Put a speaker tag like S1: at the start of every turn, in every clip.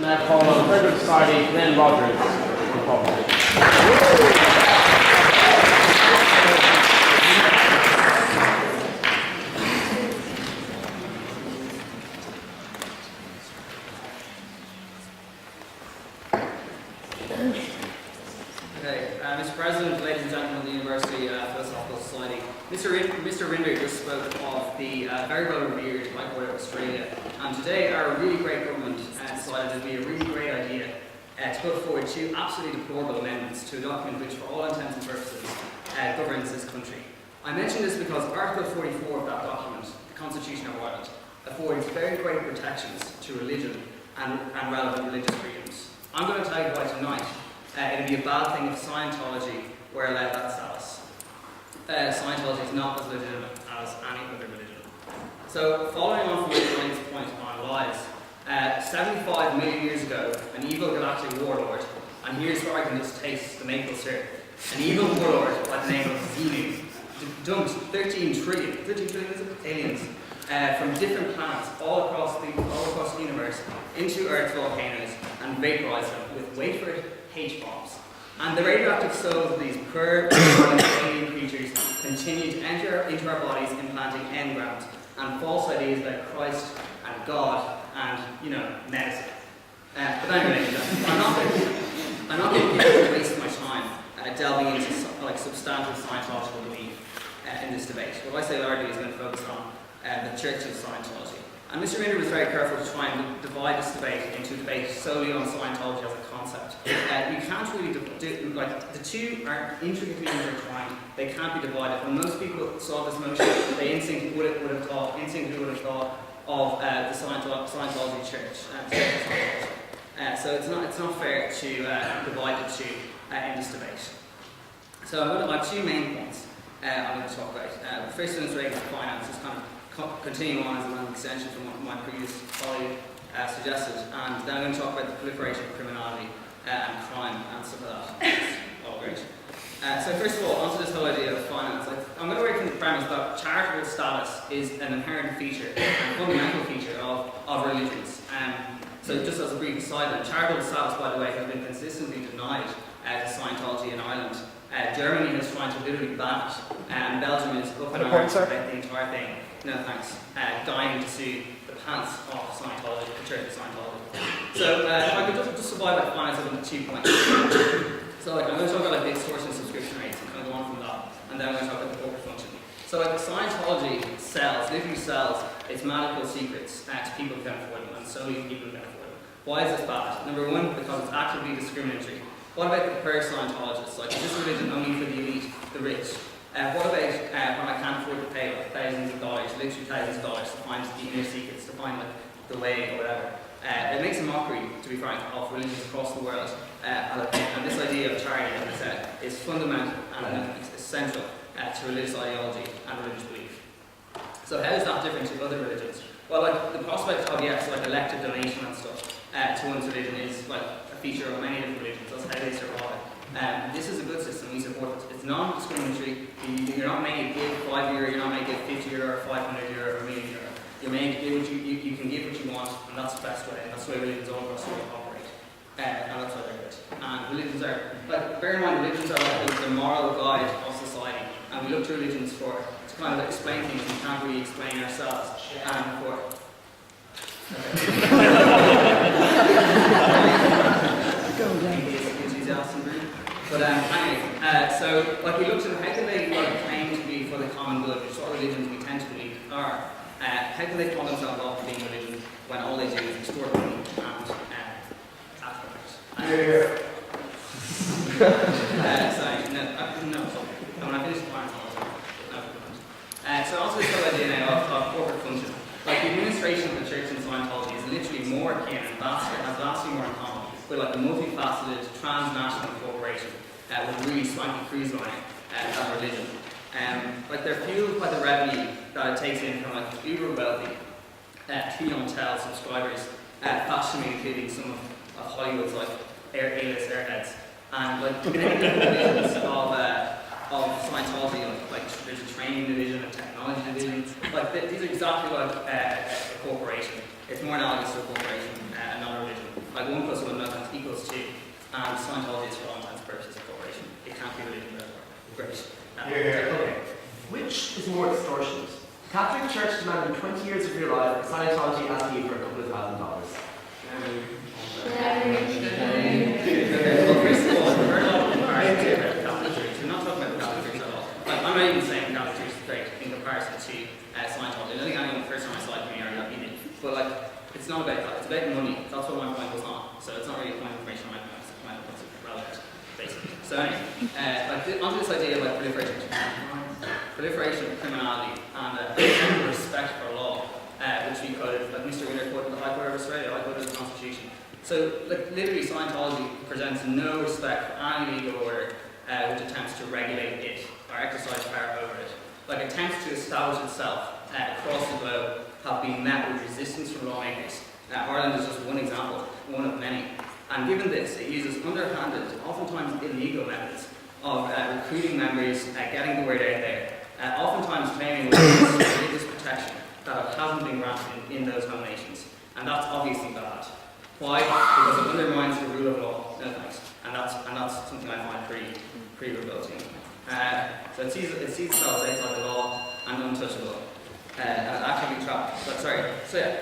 S1: now call on Trinity Society, Glen Rogers.
S2: Mr. President, ladies and gentlemen of the University Philosophical Society, Mr. Rinder just spoke of the very well revered High Court of Australia, and today our really great government decided it would be a really great idea to put forward two absolutely deplorable amendments to a document which, for all intents and purposes, governs this country. I mention this because Article 44 of that document, the Constitution of Ireland, affords very great protections to religion and relevant religious freedoms. I'm going to tell you why tonight it would be a bad thing if Scientology were allowed that status. Scientology is not as legitimate as any other religion. So, following on from Mr. Rinder's point on lies, 75 million years ago, an evil galactic warlord, and here's where I can just taste the maple syrup, an evil warlord by the name of Zulu dumped 13 trillion aliens from different planets all across the universe into Earth's volcanoes and vaporized them with, wait for it, H-bombs. And the radioactive souls of these poor alien creatures continue to enter into our bodies, implanting engrams and false ideas about Christ and God and, medicine. But anyway, I'm not going to waste my time delving into substantive Scientological belief in this debate. What I say largely is going to focus on the Church of Scientology. And Mr. Rinder was very careful to try and divide this debate into a debate solely on Scientology as a concept. You can't really the two are intricately intertwined. They can't be divided. When most people saw this motion, they instantly would have thought of the Scientology Church. So it's not fair to divide the two in this debate. So I have two main points I'm going to talk about. The first one is related to finance. It's kind of continuing on as an extension from what my previous colleague suggested, and then I'm going to talk about the proliferation of criminality and crime and stuff like that. It's all great. So first of all, onto this whole idea of finance. I'm going to work from the premise that charitable status is an inherent feature, a fundamental feature of religions. So just as a brief aside, charitable status, by the way, has been consistently denied to Scientology in Ireland. Germany is trying to literally ban it, and Belgium is up in arms about the entire thing. No thanks. Dying to sue the pants off Scientology, the Church of Scientology. So if I could just divide that finance up into 2 points. So I'm going to talk about the extortion subscription rates and kind of go on from that, and then I'm going to talk about the corporate function. So Scientology literally sells its medical secrets to people who can afford them, and solely people who can afford them. Why is this bad? Number one, because it's actively discriminatory. What about the poor Scientologists? Is this religion only for the elite, the rich? What about when I can't afford to pay thousands of dollars, literally thousands of dollars, to find the inner secrets, to find the way or whatever? It makes a mockery, to be frank, of religions across the world. And this idea of charity, as I said, is fundamental and essential to religious ideology and religious belief. So how is that different to other religions? Well, the prospect of, elective donation and stuff to one's religion is, a feature of many different religions. That's how they survive. This is a good system, we support it. It's non-discriminatory. You're not making give €5, you're not making give €50 or €500 or €1 million. You can give what you want, and that's the best way. That's the way religions all across the world operate. And that's why they're good. And religions are, bear in mind, religions are the moral guide of society. And we look to religions to kind of explain things we can't really explain ourselves. But anyway, so we looked at how can they claim to be for the common good, which is what religions we tend to believe are. How can they call themselves off being religion when all they do is extort money and ask for it? Sorry, no. When I finish the point, so also this whole idea now of corporate function. The administration of the Church and Scientology is literally more akin and has vastly more in common with a multifaceted transnational corporation with really swanky cruise line than religion. They're fueled by the revenue that it takes in from uber wealthy clientele subscribers, fashionably including some of Hollywood's A-list airheads. And many divisions of Scientology, there's a training division, a technology division. These are exactly like a corporation. It's more analogous to a corporation, not a religion. like 1 plus 1 equals 2, and Scientology is for all intents and purposes a corporation. It can't be religion forever. Great.
S3: Okay. Which is more extortionate? Catholic Church demanding 20 years of your life, or Scientology asking you for a couple of $1,000?
S2: Well, first of all, we're not about the Catholic Church. We're not talking about the Catholic Church at all. Like, I'm not even saying the Catholic Church is great in comparison to Scientology. I don't think anyone the first time I saw it me already got in it. But like, it's not about that. It's about money. That's what my point was on. So it's not really a point of information on my point. It's a point of what's relevant, basically. So anyway, onto this idea of like proliferation of criminality and respect for law, which we quoted, like Mr. Wheeler quoted the High Court of Australia, I quoted the Constitution. So, like, literally, Scientology presents no respect for any legal order which attempts to regulate it or exercise power over it. Like, attempts to establish itself across the globe have been met with resistance from lawmakers. Ireland is just one example, one of many. And given this, it uses underhanded, oftentimes illegal methods of recruiting members, getting the word out there, oftentimes claiming religious protection that hasn't been granted in those nominations. And that's obviously bad. Why? Because it undermines the rule of law. No thanks. And that's something I find pretty revolting. So it sees itself as outside the law and untouchable. And actively trapped. So yeah,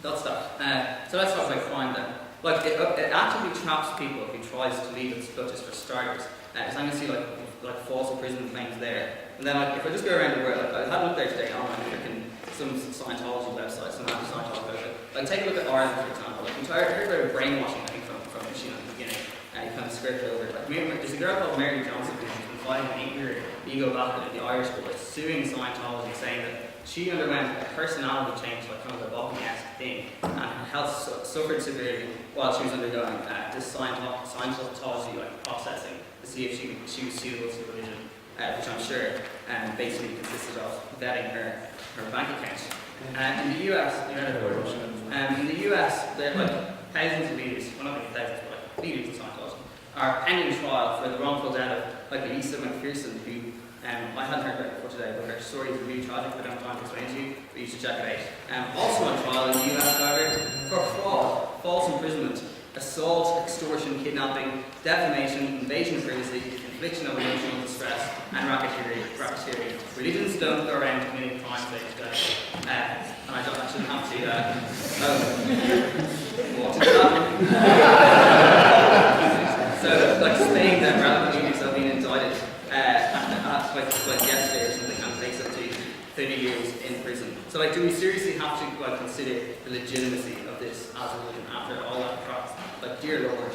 S2: that's that. So let's talk about crime then. Like, it actively traps people who tries to lead its clutches for starters. So I'm going to see like false imprisonment claims there. And then like, if I just go around the world, like, I had a look there today on some Scientology websites, some anti-Scientology websites. Like, take a look at Ireland, for example. Like, I heard about brainwashing, I think, from Michigan at the beginning. You kind of script over it. Like, there's a girl called Mary Johnson who's been fighting an 8-year legal battle in the Irish court, suing Scientology, saying that she underwent a personality change, like kind of a Vulcan-esque thing, and her health suffered severely while she was undergoing this Scientology like processing to see if she was suitable to religion, which I'm sure basically consisted of vetting her bank account. In the US, there are like thousands of leaders, well not really thousands, but like leaders of Scientology, are pending trial for the wrongful death of like Lisa McPherson, who I hadn't heard about it before today, but her story is really tragic. I don't have time to explain to you, but you should check it out. Also on trial in the US, however, for fraud, false imprisonment, assault, extortion, kidnapping, defamation, invasion of privacy, infliction of emotional distress, and racketeering. Religions don't go around committing crimes they today. And I shouldn't have to what is that? So, like Spain, then relevant leaders have been indicted like yesterday or something, and takes up to 30 years in prison. So, like, do we seriously have to like consider the legitimacy of this as a religion after all that crap? Like, dear Lord.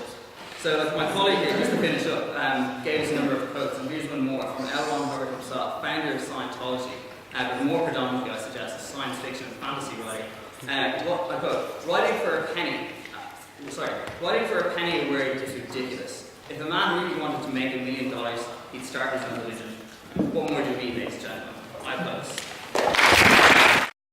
S2: So, like, my colleague here, just to finish up, gave us a number of quotes, and here's one more from L. Ron Hubbard himself, founder of Scientology, but more predominantly, I suggest, a science fiction and fantasy writer. I quote, writing for a penny a word is ridiculous. If a man really wanted to make $1 million, he'd start his own religion. What more do we need, ladies and gentlemen? I close.